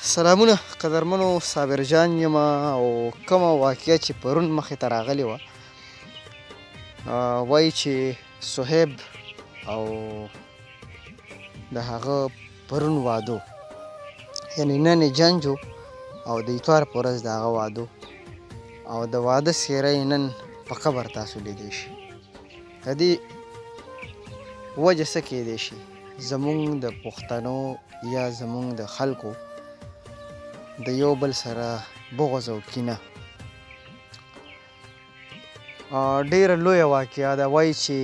سلامونه قدرمنو صابر جان یم او کومه واقعه چې پرون مخې ته راغلې وه وایي چې صهیب او د هغه پرون واده یعنې نن یې جنج و او د اتوار په ورځ د هغه واده او د واده څېره یې نن په قبر تاسو لیدی شي د دې وجه څه کیدی شي زمونږ د پښتنو یا زمونږ د خلکو د یو بل سره بغض او کینه ډیره لویه واقعه ده وایي چې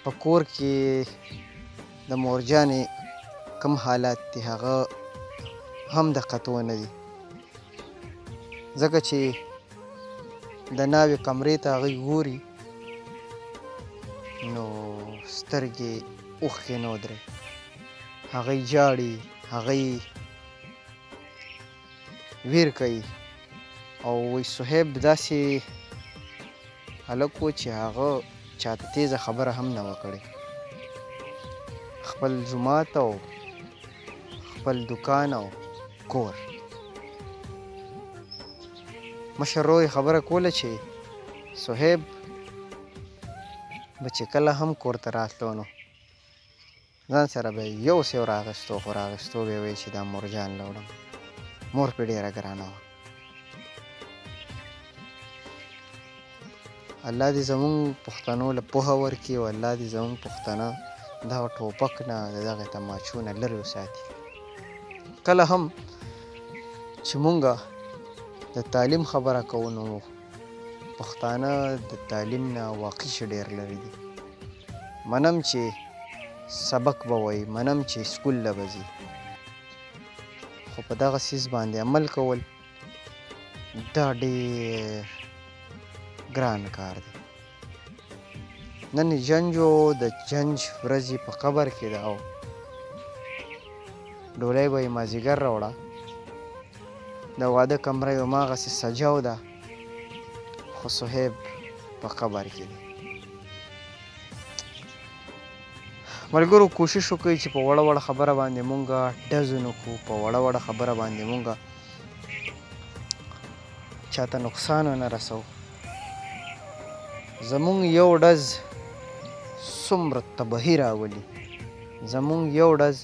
په کور کې د مورجانې کم حالات دي هغه هم دقت ونه دي ځکه چې د ناوې کمرې ته هغوی ګوري نو سترګې اوښکې نه ودرې هغوی جاړي هغوی ویر کوي او وایي صهیب داسې هلک و چې هغه چاته تیزه خبره هم نه وه کړې خپل جومات او خپل دوکان او کور مشر ورور یې خبره کوله چې صهیب به چې کله هم کور ته راتلو نو ځان سره به یو سیو راغستو خو راغستو به یې وایي چې دا مورجان راوړم مور پې ډېره ګرانه وه الله دې زمونږ پښتنو له پوهه ورکړي او الله دې زمونږ پښتانه دغه ټوپک نه د دغې تماچو نه لرې وساتي کله هم چې مونږ د تعلیم خبره کوو نو پښتانه د تعلیم نه واقعي چې ډېر لرې دي منم چې سبق به وایي منم چې سکول له به ځي خو په دغه څیز باندې عمل کول دا ډېر ګران کار دی نن جنج و د جنج ورځې په قبر کې ده او ډولۍ به یې مازدیګر راوړه د واده کمره یې هماغسې سجاو ده خو صهیب په قبر کې دی ملګرو کوشش وکړئ چې په وړه وړه خبره باندې مونږ ډز ونه کړو په وړه وړه خبره باندې مونږ چاته نقصان ونه رسو زمونږ یو ډز څومره تباهي راولي زمونږ یو ډز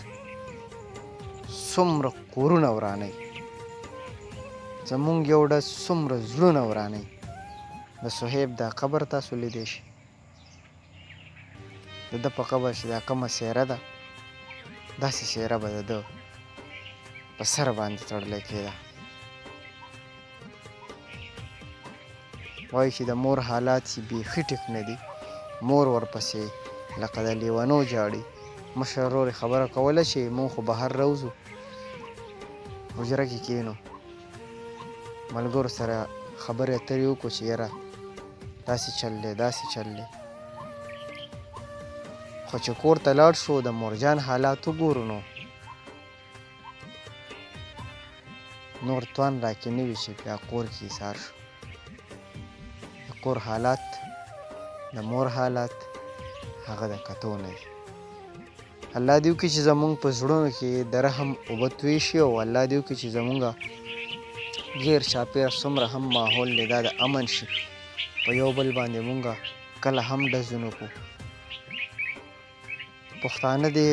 څومره کورونه ورانوي زمونږ یو ډز څومره زړونه ورانوي د صهیب دا قبر تاسو لیدی شي د ده په قبر چې دا کومه څېره ده داسې څېره به د ده په سر باندې تړلی کېده وایي چې د مور حالات چې بیخي ټیک نه دي مور ورپسې لکه د لیونو جاړي مشر ورور یې خبره کوله چې مونږ خو بهر راوځو حجره کې کښېنو ملګرو سره خبرې اترې وکړو چې یاره داسې چل دی داسې چل دی خو چې کور ته لاړ شو د مورجان حالات وګورو نو نور توان راکې نه وي چې بیا کور کې ایسار شو د کور حالات د مور حالات هغه د کتو نه دي الله دې وکړي چې زمونږ په زړونو کې د رحم اوبه توی شي او الله دې وکړي چې زمونږ غیر چاپېره څومره هم ماحول دی دا د امن شي په یو بل باندې مونږ کله هم ډز ونه کړو پښتانه دې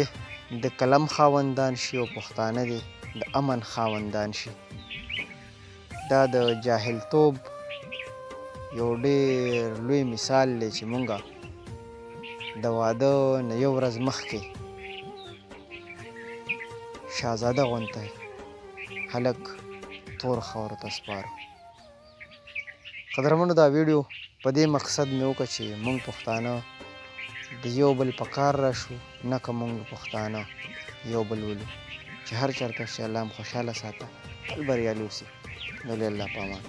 د قلم خاوندان شي او پښتانه دې د امن خاوندان شي دا د جاهلتوب یو ډېر لوی مثال دی چې مونږ د واده نه یو ورځ مخکې شهزاده غوندې هلک تور خاورو ته سپارو قدرمنو دا ویډیو په دې مقصد مې وکړه چې مونږ پښتانه د یو بل په کار راشو نه که مونږ پښتانه یو بل ولو چې هر چېرته چې الله هم خوشحاله ساته تل بریالي اوسي د الله په امان